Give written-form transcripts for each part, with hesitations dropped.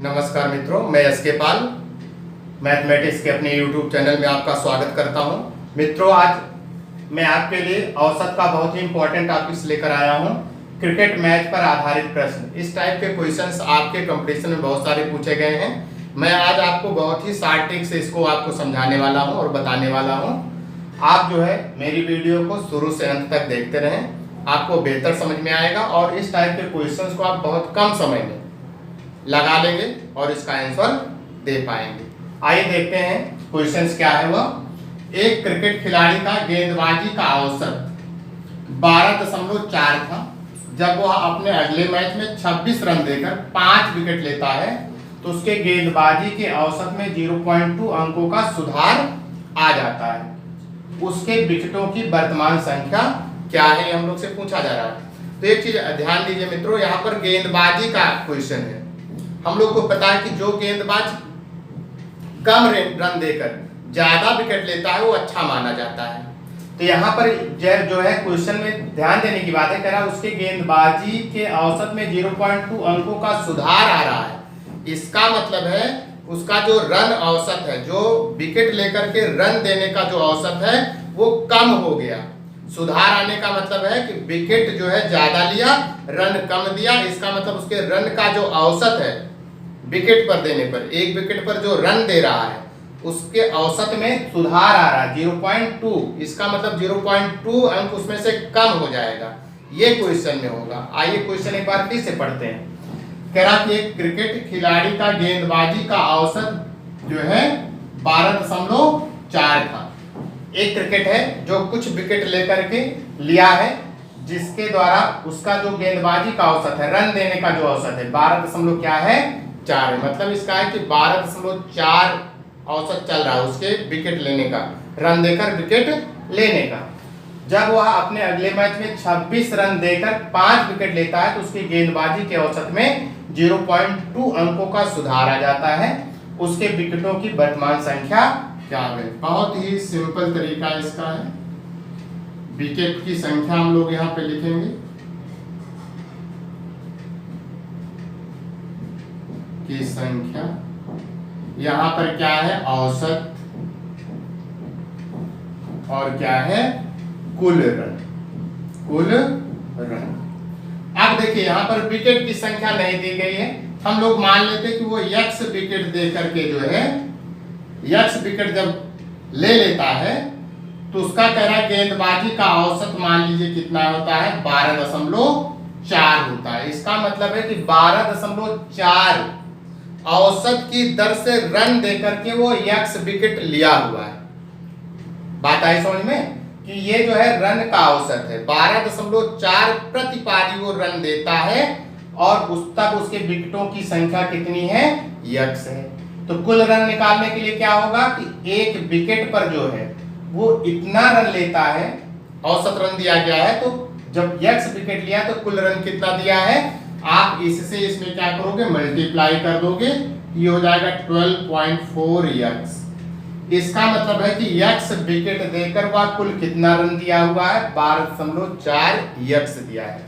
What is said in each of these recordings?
नमस्कार मित्रों, मैं एसके पाल मैथमेटिक्स के अपने YouTube चैनल में आपका स्वागत करता हूं। मित्रों, आज मैं आपके लिए औसत का बहुत ही इंपॉर्टेंट टॉपिक्स लेकर आया हूं। क्रिकेट मैच पर आधारित प्रश्न, इस टाइप के क्वेश्चंस आपके कंपटीशन में बहुत सारे पूछे गए हैं। मैं आज आपको बहुत ही शार्ट ट्रिक से इसको आपको समझाने वाला हूँ और बताने वाला हूँ। आप जो है मेरी वीडियो को शुरू से अंत तक देखते रहें, आपको बेहतर समझ में आएगा और इस टाइप के क्वेश्चंस को आप बहुत कम समय में लगा लेंगे और इसका आंसर दे पाएंगे। आइए देखते हैं क्वेश्चंस क्या है। वह एक क्रिकेट खिलाड़ी का गेंदबाजी का औसत 12.4 था। जब वह अपने अगले मैच में 26 रन देकर 5 विकेट लेता है तो उसके गेंदबाजी के औसत में 0.2 अंकों का सुधार आ जाता है। उसके विकेटों की वर्तमान संख्या क्या है, हम लोग से पूछा जा रहा है। तो एक चीज ध्यान दीजिए मित्रों, यहाँ पर गेंदबाजी का क्वेश्चन है। हम लोग को पता है कि जो गेंदबाज कम रन देकर ज्यादा विकेट लेता है वो अच्छा माना जाता है। तो यहाँ पर जो है क्वेश्चन में ध्यान देने की बात है, कह रहा है उसके गेंदबाजी के औसत में 0.2 अंकों का सुधार आ रहा है। इसका मतलब है उसका जो रन औसत है, जो विकेट लेकर के रन देने का जो औसत है वो कम हो गया। सुधार आने का मतलब है कि विकेट जो है ज्यादा लिया, रन कम दिया। इसका मतलब उसके रन का जो औसत है विकेट पर देने पर, एक विकेट पर जो रन दे रहा है उसके औसत में सुधार आ रहा है 0.2। इसका मतलब 0.2 अंक उसमें से कम हो जाएगा। ये क्वेश्चन में होगा। आइए क्वेश्चन एक बार फिर से पढ़ते हैं। कह रहा कि एक क्रिकेट खिलाड़ी का गेंदबाजी का औसत जो है 12.4 था। एक क्रिकेट है जो कुछ विकेट लेकर के लिया है, जिसके द्वारा उसका जो गेंदबाजी का औसत है, रन देने का जो औसत है 12 क्या है 4 है। मतलब इसका है कि 12.4 औसत चल रहा है उसके विकेट लेने का, रन देकर विकेट लेने का। जब वह अपने अगले मैच में 26 रन देकर 5 विकेट लेता है तो उसकी गेंदबाजी के औसत में 0.2 अंकों का सुधार आ जाता है। उसके विकेटों की वर्तमान संख्या क्या है। बहुत ही सिंपल तरीका इसका है। विकेट की संख्या हम लोग यहाँ पे लिखेंगे की संख्या, यहाँ पर क्या है औसत और क्या है कुल रन। कुल रन। अब देखिए यहाँ पर विकेट की संख्या नहीं दी गई है। हम लोग मान लेते कि वो x विकेट दे करके जो है x विकेट जब ले लेता है तो उसका कह रहा है गेंदबाजी का औसत मान लीजिए कितना होता है 12.4 होता है। इसका मतलब है कि 12.4 औसत की दर से रन देकर के वो x विकेट लिया हुआ है। बात आई समझ में कि ये जो है रन का औसत है 12.4 प्रति पारी वो रन देता है और उस तक उसके विकेटों की संख्या कितनी है x है। तो कुल रन निकालने के लिए क्या होगा कि एक विकेट पर जो है वो इतना रन लेता है, औसत रन दिया गया है, तो जब x विकेट लिया तो कुल रन कितना दिया है। आप इससे इसमें क्या करोगे मल्टीप्लाई कर दोगे, ये हो जाएगा 12.4x। इसका मतलब है कि x विकेट देकर वह कुल कितना रन दिया हुआ है 12.4x दिया है।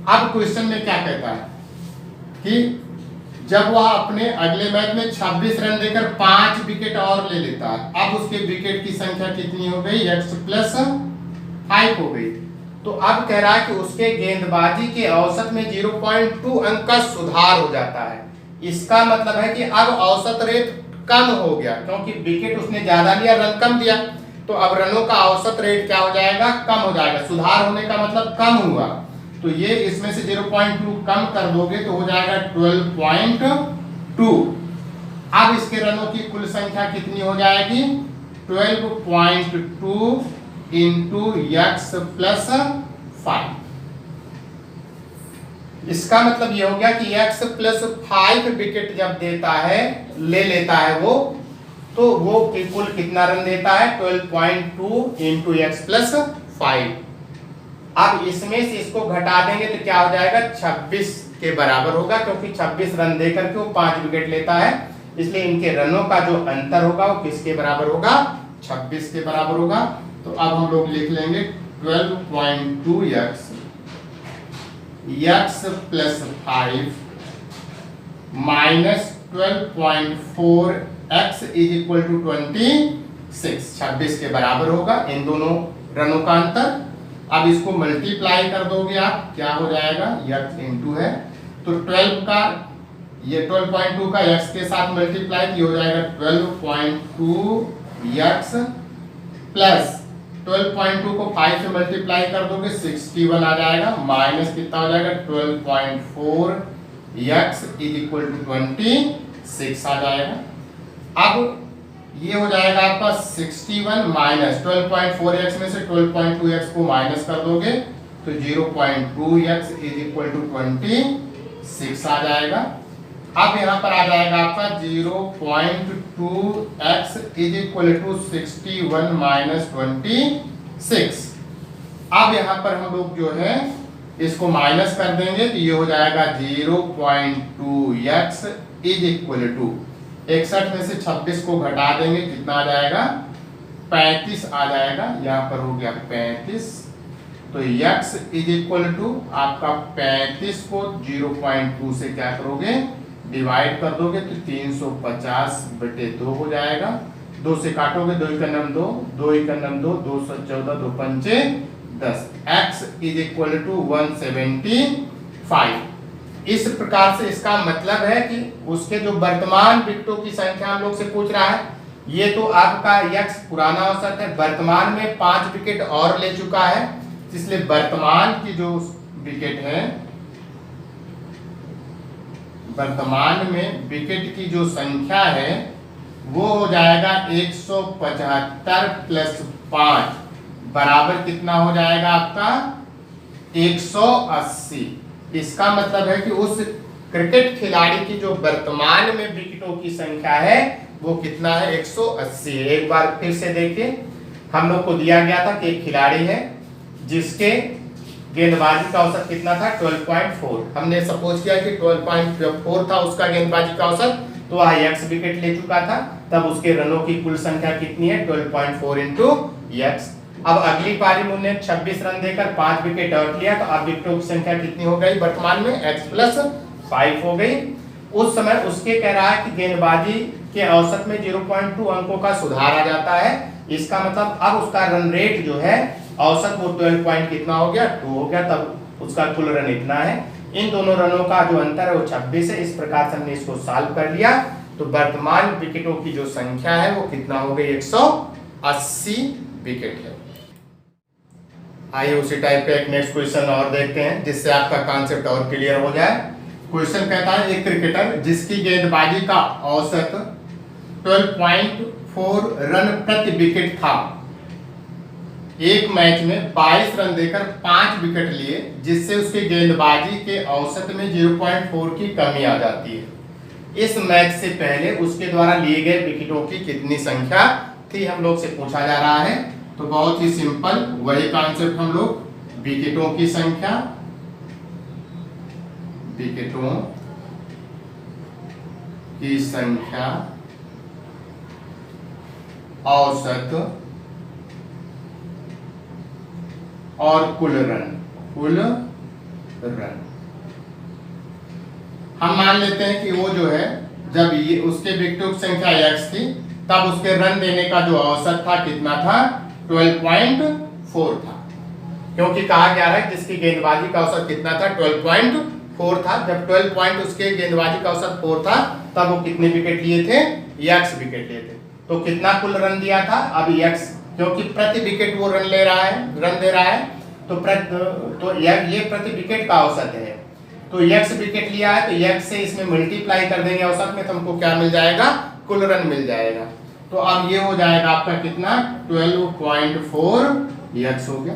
अब क्वेश्चन में क्या कहता है कि जब वह अपने अगले मैच में 26 रन देकर 5 विकेट और ले लेता है, अब उसके विकेट की संख्या कितनी हो गई x + 5 हो गई। तो अब कह रहा है कि उसके गेंदबाजी के औसत में 0.2 अंक का सुधार हो जाता है। इसका मतलब है कि अब औसत रेट कम हो गया, क्योंकि विकेट उसने ज्यादा लिया, रन कम दिया, तो अब रनों का औसत रेट क्या हो जाएगा कम हो जाएगा। सुधार होने का मतलब कम हुआ, तो ये इसमें से 0.2 कम कर दोगे तो हो जाएगा 12.2। अब इसके रनों की कुल संख्या कितनी हो जाएगी 12.2 इंटू x + 5। इसका मतलब ये हो गया कि x + 5 विकेट जब देता है, ले लेता है वो, तो वो कुल कितना रन देता है 12.2 इंटू x + 5। अब इसमें से इसको घटा देंगे तो क्या हो जाएगा 26 के बराबर होगा, क्योंकि 26 रन देकर के वो 5 विकेट लेता है, इसलिए इनके रनों का जो अंतर होगा वो किसके बराबर होगा 26 के बराबर होगा। तो अब हम लोग लिख लेंगे 12.2x x + 5 - 12.4x is equal to 26 के बराबर होगा इन दोनों रनों का अंतर। अब इसको मल्टीप्लाई कर दोगे आप, क्या हो जाएगा, x इंटू है तो 12 का ये 12.2 का x के साथ मल्टीप्लाई हो जाएगा 12.2x प्लस 12.2 को 5 से मल्टीप्लाई कर दोगे 61 आ जाएगा, माइनस कितना हो जाएगा 12.4x इज इक्वल टू 26 आ जाएगा। अब ये हो जाएगा आपका 61 माइनस 12.4x में से 12.2x को माइनस कर दोगे तो 0.2x इज इक्वल टू 26 आ जाएगा। अब यहाँ पर आ जाएगा आपका 0.2x is equal to 61 minus 26। अब यहाँ पर हम लोग जो है इसको माइनस कर देंगे तो ये हो जाएगा 0.2x इज इक्वल टू 61 में से 26 को घटा देंगे कितना आ जाएगा 35 आ जाएगा, यहाँ पर हो गया 35 तो x इज इक्वल टू आपका 35 को 0.2 से क्या करोगे डिवाइड कर दोगे तो 350/2 हो जाएगा, 2 से काटोगे 2 का नम 2, 2 का नम 2, 214, 2 पंचे 10, x इज इक्वल टू 175। इस प्रकार से इसका मतलब है कि उसके जो वर्तमान विकेटों की संख्या हम लोग से पूछ रहा है, ये तो आपका x पुराना औसत है, वर्तमान में 5 विकेट और ले चुका है, इसलिए वर्तमान की जो विकेट है, वर्तमान में विकेट की जो संख्या है वो हो जाएगा 175 प्लस 5 बराबर कितना हो जाएगा आपका 180। इसका मतलब है कि उस क्रिकेट खिलाड़ी की जो वर्तमान में विकेटों की संख्या है वो कितना है 180। एक बार फिर से देखिए, हम लोग को दिया गया था कि एक खिलाड़ी है जिसके गेंदबाजी का औसत कितना था 12.4, हमने सपोज किया कि 12.4 था उसका गेंदबाजी का औसत, तो वह x विकेट ले चुका था, तब उसके रनों की कुल संख्या कितनी है 12.4 इंटू x। अब अगली पारी में उन्हें 26 रन देकर 5 विकेट और लिया, तो अब विकेटों की संख्या कितनी हो गई वर्तमान में x प्लस 5 हो गई। उस समय उसके कह रहा है कि गेंदबाजी के औसत में 0.2 अंकों का सुधार आ जाता है, इसका मतलब अब उसका रन रेट जो है औसत वो 12 पॉइंट कितना हो गया 2 हो गया, तब उसका कुल रन इतना है। इन दोनों रनों का जो अंतर है वो 26 है। इस प्रकार से हमने इसको सॉल्व कर लिया, तो वर्तमान विकेटों की जो संख्या है वो कितना हो गई 180 विकेट है। आइए उसी टाइप पे एक नेक्स्ट क्वेश्चन और देखते हैं जिससे आपका कॉन्सेप्ट और क्लियर हो जाए। क्वेश्चन कहता है एक क्रिकेटर जिसकी गेंदबाजी का औसत 12.4 रन प्रति विकेट था, एक मैच में 22 रन देकर 5 विकेट लिए, जिससे उसके गेंदबाजी के औसत में 0.4 की कमी आ जाती है। इस मैच से पहले उसके द्वारा लिए गए विकेटों की कितनी संख्या थी, हम लोग से पूछा जा रहा है। तो बहुत ही सिंपल वही कॉन्सेप्ट, हम लोग विकेटों की संख्या, विकेटों की संख्या औसत और कुल रन, हम मान लेते हैं कि वो जो है जब ये उसके विकेटों की संख्या x थी, तब उसके रन देने का जो औसत था कितना था 12.4 था, क्योंकि कहा गया है जिसकी गेंदबाजी का औसत कितना था 12.4 था। जब 12 पॉइंट उसके गेंदबाजी का औसत 4 था, तब वो कितने विकेट लिए थे x विकेट लिए थे। तो कितना कुल रन दिया था, अब x, क्योंकि प्रति विकेट वो रन दे रहा है, तो ये प्रति विकेट का औसत है, तो x विकेट लिया है तो x से इसमें मल्टीप्लाई कर देंगे औसत में, तो हमको क्या मिल जाएगा कुल रन मिल जाएगा। तो अब ये हो जाएगा आपका कितना 12.4 x हो गया।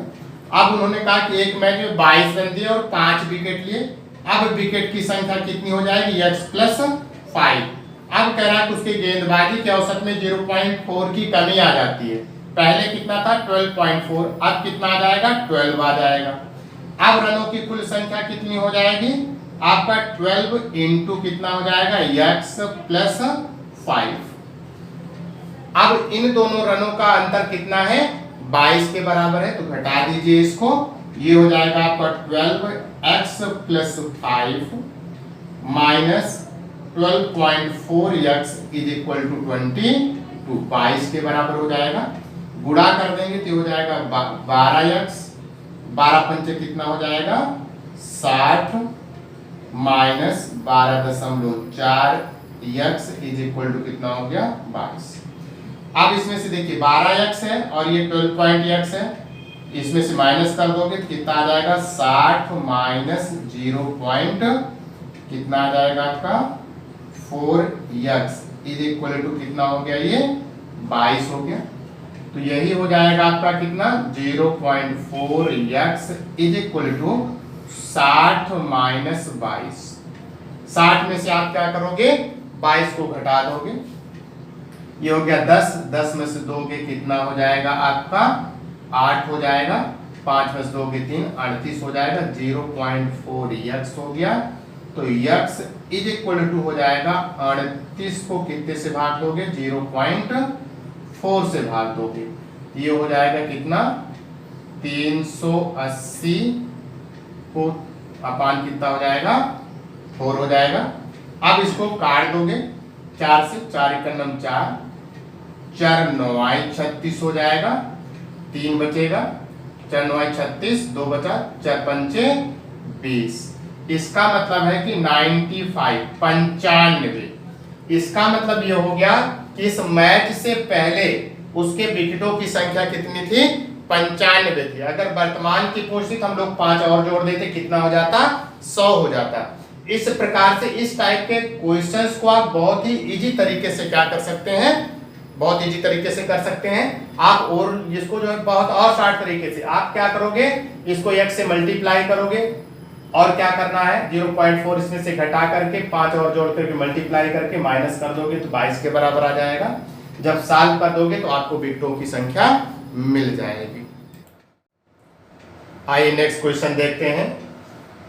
अब उन्होंने कहा कि एक मैच में 22 रन दिए और 5 विकेट लिए, अब विकेट की संख्या कितनी हो जाएगी x प्लस 5। अब कह रहा है कि उसके गेंदबाजी के औसत में 0.4 की कमी आ जाती है, पहले कितना था 12.4, अब कितना आ जाएगा 12 आ जाएगा। अब रनों की कुल संख्या कितनी हो जाएगी आपका 12 इंटू कितना हो जाएगा x प्लस 5। अब इन दोनों रनों का अंतर कितना है 22 के बराबर है, तो घटा दीजिए इसको, ये हो जाएगा आपका 12x plus 5 minus 12.4x is equal to 22, 22 के बराबर हो जाएगा। गुणा कर देंगे तो हो जाएगा 12x, 12 पंचे कितना हो जाएगा 60 minus 12.4x is equal to कितना हो गया 22। अब इसमें से देखिए 12x है और ये 12.x है, इसमें से माइनस कर दोगे तो कितना आ जाएगा 60 माइनस 0 पॉइंट कितना आ जाएगा आपका 4x इज इक्वल टू कितना हो गया ये 22 हो गया। तो यही हो जाएगा आपका कितना 0.4x is equal to 60 minus 22। 60 में से आप क्या करोगे 22 को घटा दोगे, ये हो गया 10, 10 में से दोगे कितना हो जाएगा आपका 8 हो जाएगा, 5 में से दोगे 3, 38 हो जाएगा, 0.4x हो गया। तो x इज इक्वल टू हो जाएगा 38 को कितने से भाग दोगे 0.4 से भाग दोगे, ये हो जाएगा कितना 380 को अपान कितना हो जाएगा 4 हो जाएगा। अब इसको काट दोगे 4 से, 4 एकम 4, 4 9 36 हो जाएगा, 3 बचेगा, 4 9 36, 2 बचा, 4 पंचे 20। इसका मतलब है कि 95 इसका मतलब ये हो गया कि इस मैच से पहले उसके विकेटों की संख्या कितनी थी 95 थी। अगर वर्तमान की पूछती तो हम लोग 5 और जोड़ देते, कितना हो जाता 100 हो जाता। इस प्रकार से इस टाइप के क्वेश्चंस को आप बहुत ही इजी तरीके से क्या कर सकते हैं, बहुत इजी तरीके से कर सकते हैं आप। और इसको जो है बहुत और शॉर्ट तरीके से आप क्या करोगे, इसको x से मल्टीप्लाई करोगे और क्या करना है 0.4 इसमें से घटा करके 5 और जोड़ करके मल्टीप्लाई करके माइनस कर दोगे तो 22 के बराबर आ जाएगा। जब सॉल्व कर दोगे तो आपको विकेटों की संख्या मिल जाएगी। आइए नेक्स्ट क्वेश्चन देखते हैं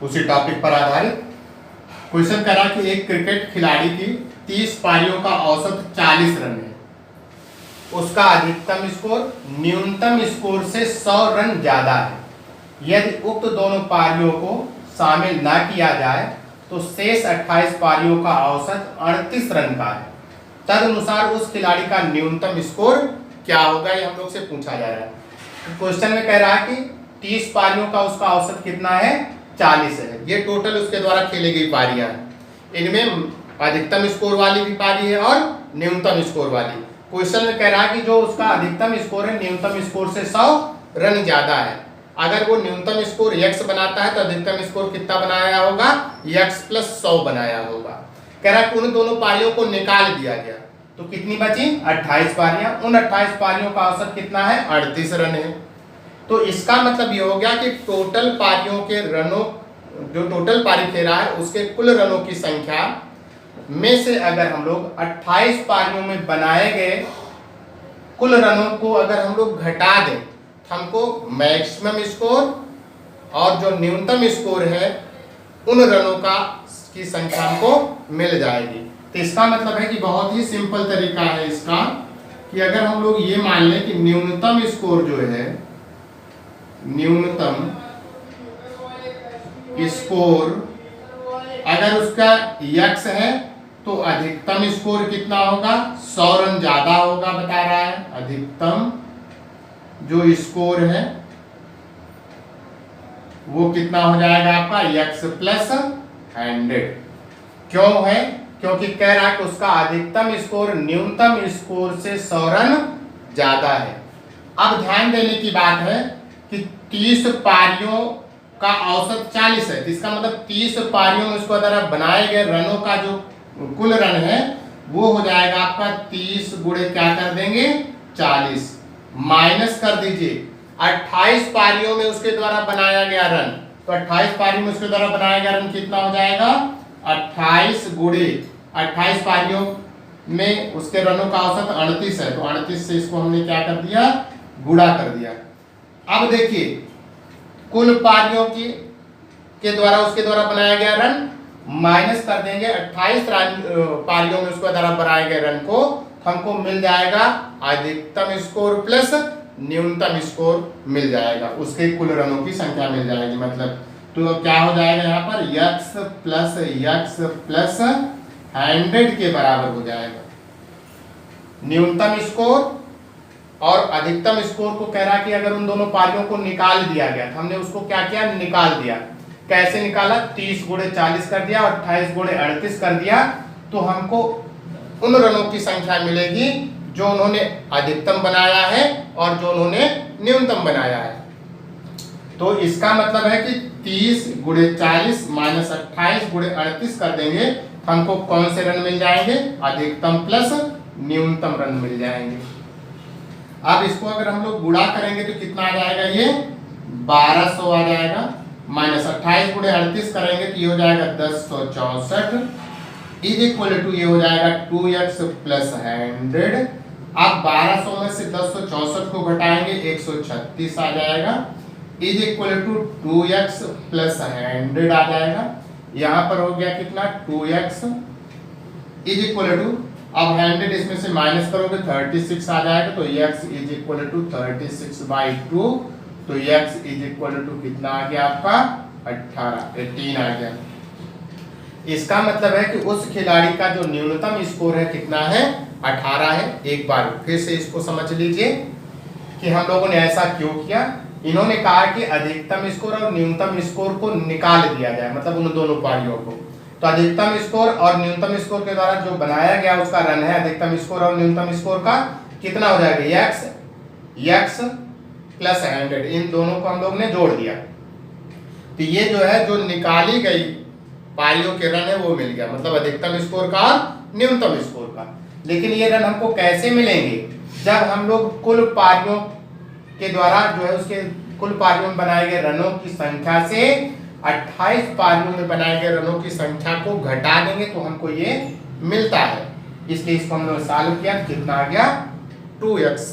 उसी टॉपिक पर आधारित। क्वेश्चन कह रहा कि एक क्रिकेट खिलाड़ी की 30 पारियों का औसत 40 रन है, उसका अधिकतम स्कोर न्यूनतम स्कोर से 100 रन ज्यादा है। यदि उक्त दोनों पारियों को शामिल ना किया जाए तो शेष 28 पारियों का औसत 38 रन का है। तदनुसार उस खिलाड़ी का न्यूनतम स्कोर क्या होगा, ये हम लोग से पूछा जा रहा है। क्वेश्चन में कह रहा है कि 30 पारियों का उसका औसत कितना है 40 है। ये टोटल उसके द्वारा खेली गई पारियां हैं, इनमें अधिकतम स्कोर वाली भी पारी है और न्यूनतम स्कोर वाली। क्वेश्चन में कह रहा है कि जो उसका अधिकतम स्कोर है न्यूनतम स्कोर से 100 रन ज्यादा है। अगर वो न्यूनतम स्कोर x बनाता है तो अधिकतम स्कोर कितना बनाया होगा x + 100 बनाया होगा। कह रहा है कि उन दोनों पारियों को निकाल दिया गया तो कितनी बची 28 पारियां। उन 28 पारियों का औसत कितना है 38 रन है। तो इसका मतलब ये हो गया कि टोटल पारियों के रनों, जो टोटल पारी खेला है उसके कुल रनों की संख्या में से अगर हम लोग 28 पारियों में बनाए गए कुल रनों को अगर हम लोग घटा दें तो हमको मैक्सिमम स्कोर और जो न्यूनतम स्कोर है उन रनों की संख्या हमको मिल जाएगी। तो इसका मतलब है कि बहुत ही सिंपल तरीका है इसका कि अगर हम लोग ये मान लें कि न्यूनतम स्कोर जो है, न्यूनतम स्कोर अगर उसका x है तो अधिकतम स्कोर कितना होगा 100 रन ज्यादा होगा बता रहा है। अधिकतम जो स्कोर है वो कितना हो जाएगा आपका x + 100। क्यों है, क्योंकि कह रहा है कि उसका अधिकतम स्कोर न्यूनतम स्कोर से 100 रन ज्यादा है। अब ध्यान देने की बात है कि 30 पारियों का औसत 40 है, इसका मतलब 30 पारियों में उसको द्वारा बनाए गए रनों का जो कुल रन है वो हो जाएगा आपका 30 गुणे क्या कर देंगे 40, माइनस कर दीजिए 28 पारियों में उसके द्वारा बनाया गया रन। तो 28 पारियों में उसके द्वारा बनाया गया रन कितना हो जाएगा 28 गुणे 28 पारियों में उसके रनों का औसत 38 है, तो 38 से इसको हमने क्या कर दिया गुणा कर दिया। अब देखिए कुल पारियों के द्वारा उसके द्वारा बनाया गया रन माइनस कर देंगे 28 पारियों में उसके द्वारा बनाए गए रन को, हमको मिल जाएगा अधिकतम स्कोर प्लस न्यूनतम स्कोर मिल जाएगा, उसके कुल रनों की संख्या मिल जाएगी। मतलब तो क्या हो जाएगा यहाँ पर x + 100 के बराबर हो जाएगा। न्यूनतम स्कोर और अधिकतम स्कोर को कह रहा कि अगर उन दोनों पारियों को निकाल दिया गया, तो हमने उसको क्या किया, निकाल दिया। कैसे निकाला, 30 गुणे 40 कर दिया और 28 गुणे 38 कर दिया, तो हमको उन रनों की संख्या मिलेगी जो उन्होंने अधिकतम बनाया है और जो उन्होंने न्यूनतम बनाया है। तो इसका मतलब है कि 30 गुणे 40 माइनस 28 गुणे 38 कर देंगे, हमको कौन से रन मिल जाएंगे, अधिकतम प्लस न्यूनतम रन मिल जाएंगे। अब इसको अगर हम लोग गुणा करेंगे तो कितना आ जाएगा, ये 1200 आ जाएगा, माइनस 28 गुणे 38 करेंगे तो ये हो जाएगा 1064 इज इक्वल टू ये हो जाएगा 2x प्लस 100। अब 1200 में से 1064 को घटाएंगे 136 आ जाएगा, is equal to 2x plus 100 आ जाएगा। यहाँ पर हो गया कितना, 2x इज इक्वल टू, अब 100 इसमें से माइनस करोगे 36 आ जाएगा, तो x इज इक्वल टू 36/2, तो x इज इक्वल टू कितना आ गया आपका 18 आ गया। इसका मतलब है कि उस खिलाड़ी का जो न्यूनतम स्कोर है कितना है, 18 है। एक बार फिर से इसको समझ लीजिए कि हम लोगों ने ऐसा क्यों किया। इन्होंने कहा कि अधिकतम स्कोर और न्यूनतम स्कोर को निकाल दिया जाए, मतलब उन दोनों पारियों को। तो अधिकतम स्कोर और न्यूनतम स्कोर के द्वारा जो बनाया गया उसका रन है, अधिकतम स्कोर और न्यूनतम स्कोर का कितना हो जाएगा, x प्लस 100, इन दोनों को हम लोग ने जोड़ दिया। तो ये जो है, जो निकाली गई पारियों के रन है वो मिल गया, मतलब अधिकतम स्कोर का न्यूनतम स्कोर का। लेकिन ये रन हमको कैसे मिलेंगे, जब हम लोग कुल पारियों के द्वारा जो है उसके कुल पारियों में बनाए गए रनों की संख्या से 28 पारियों में बनाए गए रनों की संख्या को घटा देंगे तो हमको ये मिलता है। इसलिए इसको हम लोग सॉल्व किया, कितना आ गया, 2x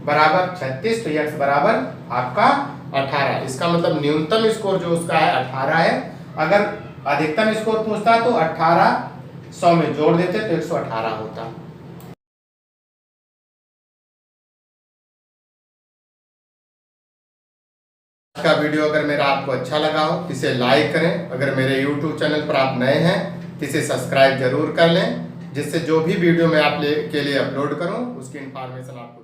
बराबर 36, तो x बराबर आपका 18। इसका मतलब न्यूनतम स्कोर जो उसका है 18 है। अगर अधिकतम स्कोर पूछता तो 18 100 में जोड़ देते तो 118 होता। का वीडियो अगर मेरा आपको अच्छा लगा हो तो इसे लाइक करें। अगर मेरे YouTube चैनल पर आप नए हैं तो इसे सब्सक्राइब जरूर कर लें, जिससे जो भी वीडियो मैं आप के लिए अपलोड करूं उसकी इंफॉर्मेशन आपको